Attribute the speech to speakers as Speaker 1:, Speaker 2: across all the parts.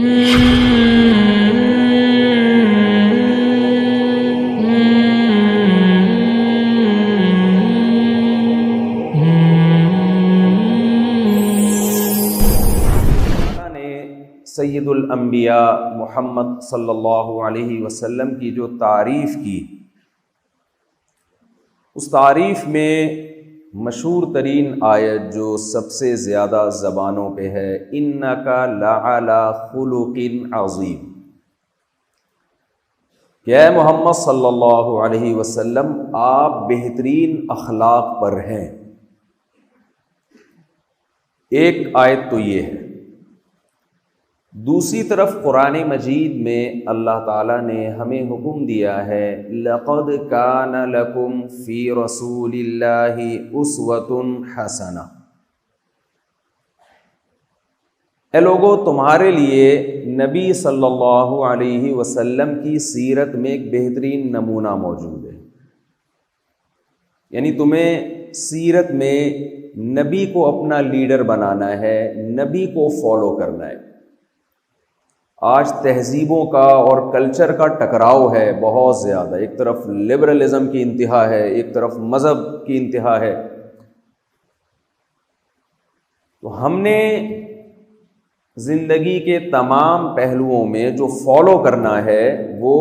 Speaker 1: سید الانبیاء محمد صلی اللہ علیہ وسلم کی جو تعریف کی، اس تعریف میں مشہور ترین آیت جو سب سے زیادہ زبانوں پہ ہے، انک لعلی خلق عظیم، کہ اے محمد صلی اللہ علیہ وسلم آپ بہترین اخلاق پر ہیں۔ ایک آیت تو یہ ہے۔ دوسری طرف قرآن مجید میں اللہ تعالیٰ نے ہمیں حکم دیا ہے، لَقَدْ كَانَ لَكُمْ فِي رَسُولِ اللَّهِ أُسْوَةٌ حَسَنَةٌ، اے لوگو تمہارے لیے نبی صلی اللہ علیہ وسلم کی سیرت میں ایک بہترین نمونہ موجود ہے۔ یعنی تمہیں سیرت میں نبی کو اپنا لیڈر بنانا ہے، نبی کو فالو کرنا ہے۔ آج تہذیبوں کا اور کلچر کا ٹکراؤ ہے بہت زیادہ، ایک طرف لبرلزم کی انتہا ہے، ایک طرف مذہب کی انتہا ہے۔ تو ہم نے زندگی کے تمام پہلوؤں میں جو فالو کرنا ہے وہ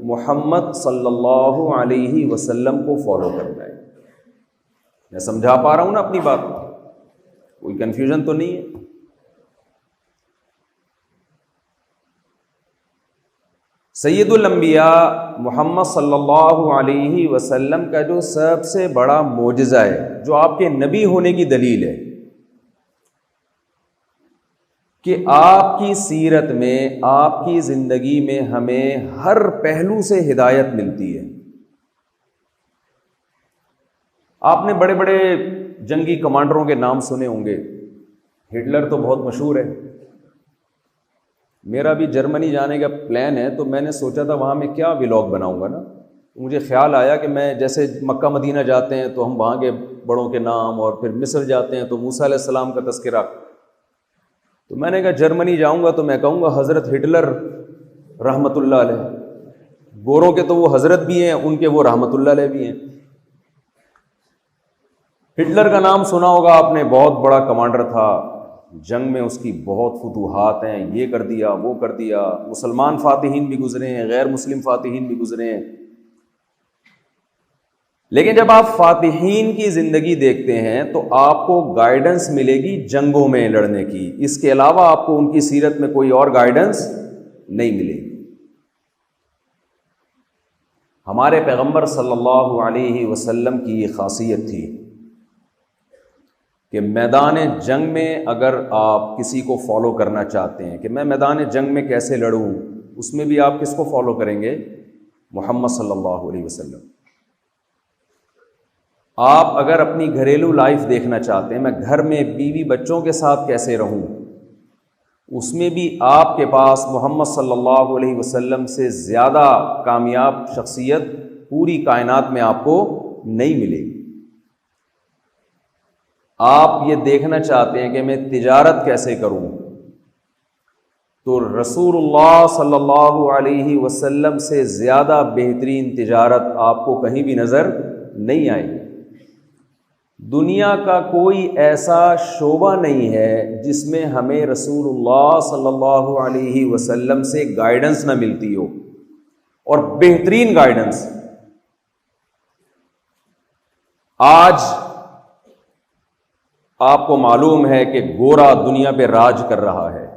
Speaker 1: محمد صلی اللہ علیہ وسلم کو فالو کرنا ہے۔ میں سمجھا پا رہا ہوں نا اپنی بات؟ کوئی کنفیوژن تو نہیں ہے؟ سید الانبیاء محمد صلی اللہ علیہ وسلم کا جو سب سے بڑا معجزہ ہے، جو آپ کے نبی ہونے کی دلیل ہے، کہ آپ کی سیرت میں، آپ کی زندگی میں ہمیں ہر پہلو سے ہدایت ملتی ہے۔ آپ نے بڑے بڑے جنگی کمانڈروں کے نام سنے ہوں گے۔ ہٹلر تو بہت مشہور ہے۔ میرا بھی جرمنی جانے کا پلان ہے، تو میں نے سوچا تھا وہاں میں کیا ولاگ بناؤں گا نا، مجھے خیال آیا کہ میں جیسے مکہ مدینہ جاتے ہیں تو ہم وہاں کے بڑوں کے نام، اور پھر مصر جاتے ہیں تو موسیٰ علیہ السلام کا تذکرہ، تو میں نے کہا جرمنی جاؤں گا تو میں کہوں گا حضرت ہٹلر رحمۃ اللہ علیہ۔ گوروں کے تو وہ حضرت بھی ہیں، ان کے وہ رحمۃ اللہ علیہ بھی ہیں۔ ہٹلر کا نام سنا ہوگا آپ نے، بہت بڑا کمانڈر تھا، جنگ میں اس کی بہت فتوحات ہیں، یہ کر دیا وہ کر دیا، مسلمان فاتحین بھی گزرے ہیں، غیر مسلم فاتحین بھی گزرے ہیں۔ لیکن جب آپ فاتحین کی زندگی دیکھتے ہیں تو آپ کو گائیڈنس ملے گی جنگوں میں لڑنے کی، اس کے علاوہ آپ کو ان کی سیرت میں کوئی اور گائیڈنس نہیں ملے گی۔ ہمارے پیغمبر صلی اللہ علیہ وسلم کی یہ خاصیت تھی کہ میدان جنگ میں اگر آپ کسی کو فالو کرنا چاہتے ہیں کہ میں میدان جنگ میں کیسے لڑوں، اس میں بھی آپ کس کو فالو کریں گے؟ محمد صلی اللہ علیہ وسلم۔ آپ اگر اپنی گھریلو لائف دیکھنا چاہتے ہیں، میں گھر میں بیوی بچوں کے ساتھ کیسے رہوں، اس میں بھی آپ کے پاس محمد صلی اللہ علیہ وسلم سے زیادہ کامیاب شخصیت پوری کائنات میں آپ کو نہیں ملے گی۔ آپ یہ دیکھنا چاہتے ہیں کہ میں تجارت کیسے کروں، تو رسول اللہ صلی اللہ علیہ وسلم سے زیادہ بہترین تجارت آپ کو کہیں بھی نظر نہیں آئے گی۔ دنیا کا کوئی ایسا شعبہ نہیں ہے جس میں ہمیں رسول اللہ صلی اللہ علیہ وسلم سے گائیڈنس نہ ملتی ہو، اور بہترین گائیڈنس۔ آج آپ کو معلوم ہے کہ گورا دنیا پہ راج کر رہا ہے،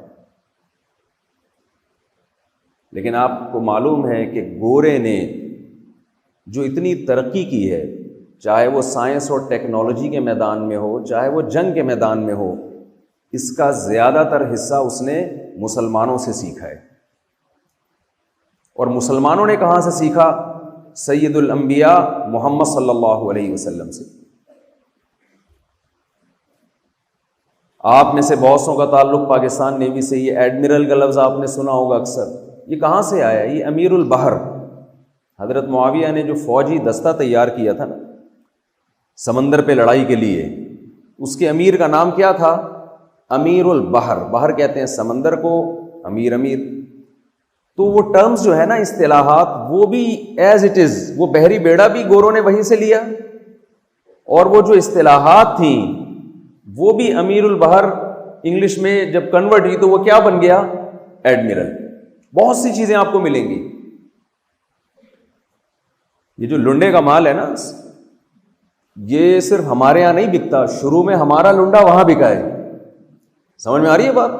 Speaker 1: لیکن آپ کو معلوم ہے کہ گورے نے جو اتنی ترقی کی ہے، چاہے وہ سائنس اور ٹیکنالوجی کے میدان میں ہو، چاہے وہ جنگ کے میدان میں ہو، اس کا زیادہ تر حصہ اس نے مسلمانوں سے سیکھا ہے۔ اور مسلمانوں نے کہاں سے سیکھا؟ سید الانبیاء محمد صلی اللہ علیہ وسلم سے۔ آپ میں سے بہت سوں کا تعلق پاکستان نیوی سے، یہ ایڈمرل کا لفظ آپ نے سنا ہوگا اکثر۔ یہ کہاں سے آیا؟ یہ امیر البحر، حضرت معاویہ نے جو فوجی دستہ تیار کیا تھا نا سمندر پہ لڑائی کے لیے، اس کے امیر کا نام کیا تھا؟ امیر البحر۔ بحر کہتے ہیں سمندر کو، امیر امیر. تو وہ ٹرمز جو ہے نا، اصطلاحات، وہ بھی ایز اٹ از، وہ بحری بیڑا بھی گوروں نے وہیں سے لیا، اور وہ جو اصطلاحات تھیں وہ بھی امیر البحر انگلش میں جب کنورٹ ہوئی تو وہ کیا بن گیا؟ ایڈمرل. بہت سی چیزیں آپ کو ملیں گی. یہ جو لنڈے کا مال ہے نا، یہ صرف ہمارے یہاں نہیں بکتا، شروع میں ہمارا لنڈا وہاں بکا ہے. سمجھ میں آ رہی ہے بات؟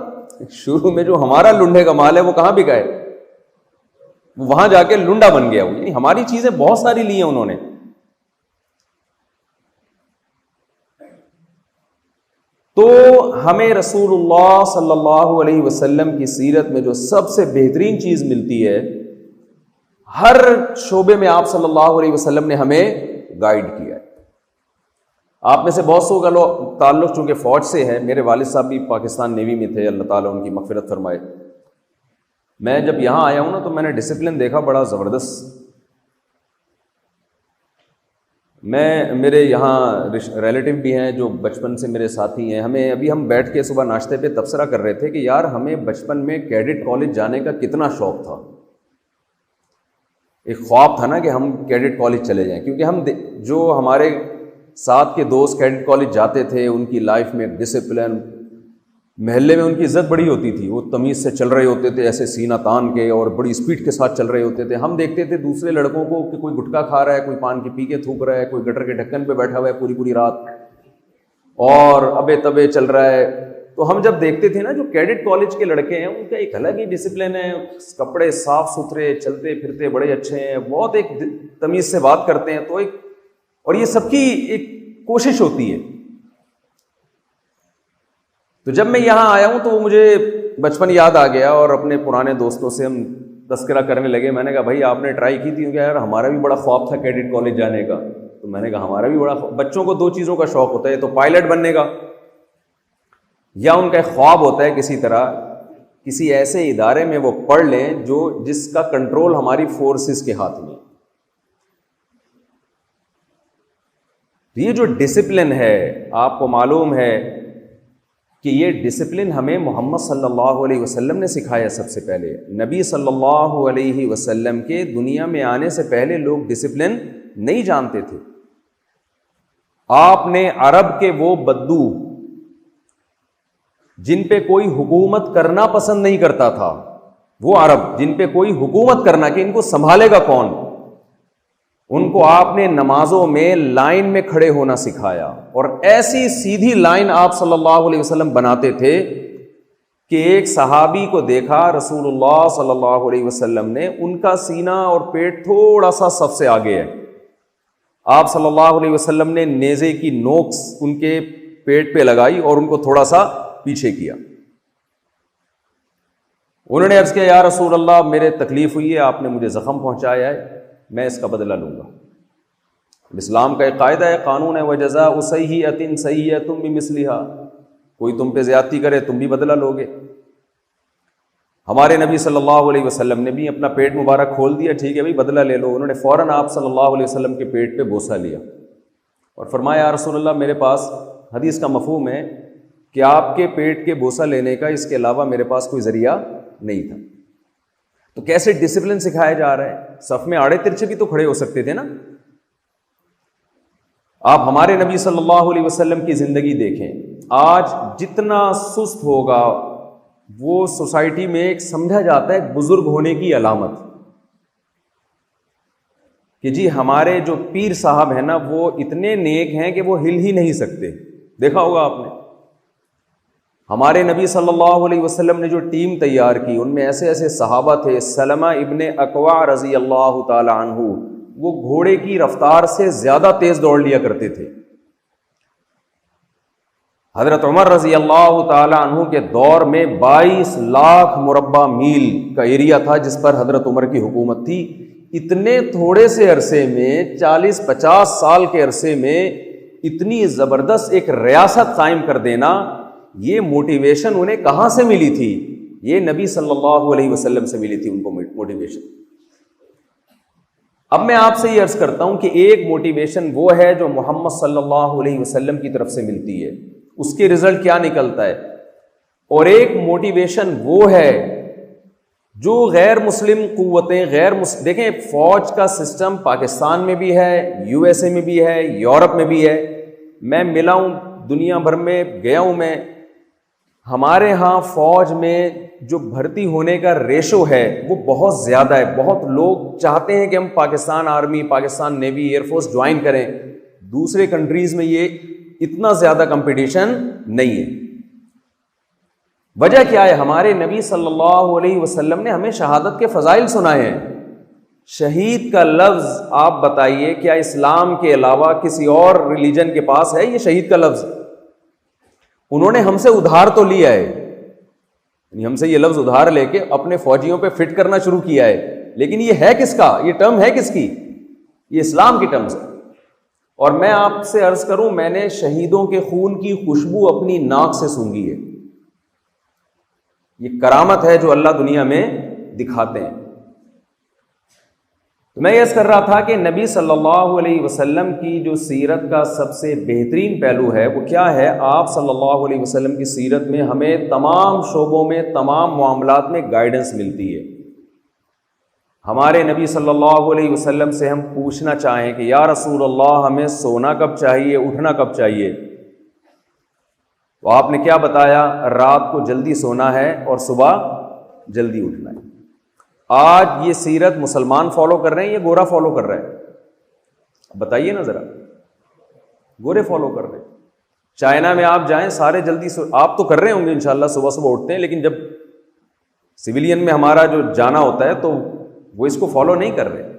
Speaker 1: شروع میں جو ہمارا لنڈے کا مال ہے وہ کہاں بکا ہے؟ وہاں جا کے لنڈا بن گیا. یعنی ہماری چیزیں بہت ساری لی ہیں انہوں نے. تو ہمیں رسول اللہ صلی اللہ علیہ وسلم کی سیرت میں جو سب سے بہترین چیز ملتی ہے، ہر شعبے میں آپ صلی اللہ علیہ وسلم نے ہمیں گائیڈ کیا ہے. آپ میں سے بہت سو کا تعلق چونکہ فوج سے ہے، میرے والد صاحب بھی پاکستان نیوی میں تھے، اللہ تعالیٰ ان کی مغفرت فرمائے. میں جب یہاں آیا ہوں نا تو میں نے ڈسپلن دیکھا بڑا زبردست. میرے یہاں ریلیٹیو بھی ہیں جو بچپن سے میرے ساتھی ہیں. ہم بیٹھ کے صبح ناشتے پہ تبصرہ کر رہے تھے کہ یار ہمیں بچپن میں کیڈٹ کالج جانے کا کتنا شوق تھا. ایک خواب تھا نا کہ ہم کیڈٹ کالج چلے جائیں، کیونکہ ہم جو ہمارے ساتھ کے دوست کیڈٹ کالج جاتے تھے ان کی لائف میں ڈسپلن، محلے میں ان کی عزت بڑی ہوتی تھی، وہ تمیز سے چل رہے ہوتے تھے، ایسے سینہ تان کے اور بڑی اسپیڈ کے ساتھ چل رہے ہوتے تھے. ہم دیکھتے تھے دوسرے لڑکوں کو کہ کوئی گٹکا کھا رہا ہے، کوئی پان کی پی کے تھوک رہا ہے، کوئی گٹر کے ڈھکن پہ بیٹھا ہوا ہے پوری پوری رات اور ابے تبے چل رہا ہے. تو ہم جب دیکھتے تھے نا جو کیڈٹ کالج کے لڑکے ہیں ان کا ایک الگ ہی ڈسپلن ہے، کپڑے صاف ستھرے، چلتے پھرتے بڑے اچھے ہیں، بہت ایک تمیز سے بات کرتے ہیں. تو اور یہ سب کی ایک کوشش ہوتی ہے. تو جب میں یہاں آیا ہوں تو مجھے بچپن یاد آ گیا اور اپنے پرانے دوستوں سے ہم تذکرہ کرنے لگے. میں نے کہا بھائی آپ نے ٹرائی کی تھی؟ یار ہمارا بھی بڑا خواب تھا کیڈٹ کالج جانے کا. تو میں نے کہا ہمارا بھی بڑا بچوں کو دو چیزوں کا شوق ہوتا ہے، تو پائلٹ بننے کا یا ان کا ایک خواب ہوتا ہے کسی طرح کسی ایسے ادارے میں وہ پڑھ لیں جس کا کنٹرول ہماری فورسز کے ہاتھ میں. یہ جو ڈسپلن ہے آپ کو معلوم ہے کہ یہ ڈسپلن ہمیں محمد صلی اللہ علیہ وسلم نے سکھایا. سب سے پہلے نبی صلی اللہ علیہ وسلم کے دنیا میں آنے سے پہلے لوگ ڈسپلن نہیں جانتے تھے. آپ نے عرب کے وہ بدو جن پہ کوئی حکومت کرنا پسند نہیں کرتا تھا، وہ عرب جن پہ کوئی حکومت کرنا کہ ان کو سنبھالے گا کون، ان کو آپ نے نمازوں میں لائن میں کھڑے ہونا سکھایا. اور ایسی سیدھی لائن آپ صلی اللہ علیہ وسلم بناتے تھے کہ ایک صحابی کو دیکھا رسول اللہ صلی اللہ علیہ وسلم نے، ان کا سینہ اور پیٹ تھوڑا سا صف سے آگے ہے. آپ صلی اللہ علیہ وسلم نے نیزے کی نوک ان کے پیٹ پہ لگائی اور ان کو تھوڑا سا پیچھے کیا. انہوں نے عرض کیا یا رسول اللہ میرے تکلیف ہوئی ہے، آپ نے مجھے زخم پہنچایا ہے، میں اس کا بدلہ لوں گا. اسلام کا ایک قاعدہ ہے، قانون ہے، وجزاء سیئۃ سیئۃ بمثلھا، کوئی تم پہ زیادتی کرے تم بھی بدلہ لوگے. ہمارے نبی صلی اللہ علیہ وسلم نے بھی اپنا پیٹ مبارک کھول دیا، ٹھیک ہے بھائی بدلہ لے لو. انہوں نے فوراً آپ صلی اللہ علیہ وسلم کے پیٹ پہ بوسہ لیا اور فرمایا یا رسول اللہ میرے پاس، حدیث کا مفہوم ہے کہ آپ کے پیٹ کے بوسہ لینے کا اس کے علاوہ میرے پاس کوئی ذریعہ نہیں تھا. تو کیسے ڈسپلن سکھایا جا رہا ہے؟ صف میں آڑے ترچھے بھی تو کھڑے ہو سکتے تھے نا. آپ ہمارے نبی صلی اللہ علیہ وسلم کی زندگی دیکھیں، آج جتنا سست ہوگا وہ سوسائٹی میں ایک سمجھا جاتا ہے بزرگ ہونے کی علامت کہ جی ہمارے جو پیر صاحب ہیں نا وہ اتنے نیک ہیں کہ وہ ہل ہی نہیں سکتے. دیکھا ہوگا آپ نے ہمارے نبی صلی اللہ علیہ وسلم نے جو ٹیم تیار کی ان میں ایسے ایسے صحابہ تھے. سلمہ ابن اکوع رضی اللہ تعالی عنہ وہ گھوڑے کی رفتار سے زیادہ تیز دوڑ لیا کرتے تھے. حضرت عمر رضی اللہ تعالی عنہ کے دور میں 22 لاکھ مربع میل کا ایریا تھا جس پر حضرت عمر کی حکومت تھی. اتنے تھوڑے سے عرصے میں 40-50 سال کے عرصے میں اتنی زبردست ایک ریاست قائم کر دینا، یہ موٹیویشن انہیں کہاں سے ملی تھی؟ یہ نبی صلی اللہ علیہ وسلم سے ملی تھی ان کو موٹیویشن. اب میں آپ سے یہ عرض کرتا ہوں کہ ایک موٹیویشن وہ ہے جو محمد صلی اللہ علیہ وسلم کی طرف سے ملتی ہے، اس کے رزلٹ کیا نکلتا ہے، اور ایک موٹیویشن وہ ہے جو غیر مسلم قوتیں دیکھیں فوج کا سسٹم پاکستان میں بھی ہے، یو ایس اے میں بھی ہے، یورپ میں بھی ہے، میں ملا ہوں، دنیا بھر میں گیا ہوں میں، ہمارے ہاں فوج میں جو بھرتی ہونے کا ریشو ہے وہ بہت زیادہ ہے. بہت لوگ چاہتے ہیں کہ ہم Pakistan army, Pakistan navy, air force join کریں. دوسرے کنٹریز میں یہ اتنا زیادہ کمپٹیشن نہیں ہے. وجہ کیا ہے؟ ہمارے نبی صلی اللہ علیہ وسلم نے ہمیں شہادت کے فضائل سنائے ہیں. شہید کا لفظ آپ بتائیے کیا اسلام کے علاوہ کسی اور ریلیجن کے پاس ہے یہ شہید کا لفظ؟ انہوں نے ہم سے ادھار تو لیا ہے، یعنی ہم سے یہ لفظ ادھار لے کے اپنے فوجیوں پہ فٹ کرنا شروع کیا ہے، لیکن یہ ہے کس کا؟ یہ ٹرم ہے کس کی؟ یہ اسلام کی ٹرمز ہے. اور میں آپ سے عرض کروں، میں نے شہیدوں کے خون کی خوشبو اپنی ناک سے سونگھی ہے. یہ کرامت ہے جو اللہ دنیا میں دکھاتے ہیں. میں یہ کر رہا تھا کہ نبی صلی اللہ علیہ وسلم کی جو سیرت کا سب سے بہترین پہلو ہے وہ کیا ہے؟ آپ صلی اللہ علیہ وسلم کی سیرت میں ہمیں تمام شعبوں میں، تمام معاملات میں گائیڈنس ملتی ہے. ہمارے نبی صلی اللہ علیہ وسلم سے ہم پوچھنا چاہیں کہ یا رسول اللہ ہمیں سونا کب چاہیے، اٹھنا کب چاہیے، تو آپ نے کیا بتایا؟ رات کو جلدی سونا ہے اور صبح جلدی اٹھنا ہے. آج یہ سیرت مسلمان فالو کر رہے ہیں یا گورا فالو کر رہے ہیں؟ بتائیے نا ذرا. گورے فالو کر رہے ہیں. چائنا میں آپ جائیں سارے جلدی آپ تو کر رہے ہوں گے انشاءاللہ، صبح صبح اٹھتے ہیں، لیکن جب سویلین میں ہمارا جو جانا ہوتا ہے تو وہ اس کو فالو نہیں کر رہے.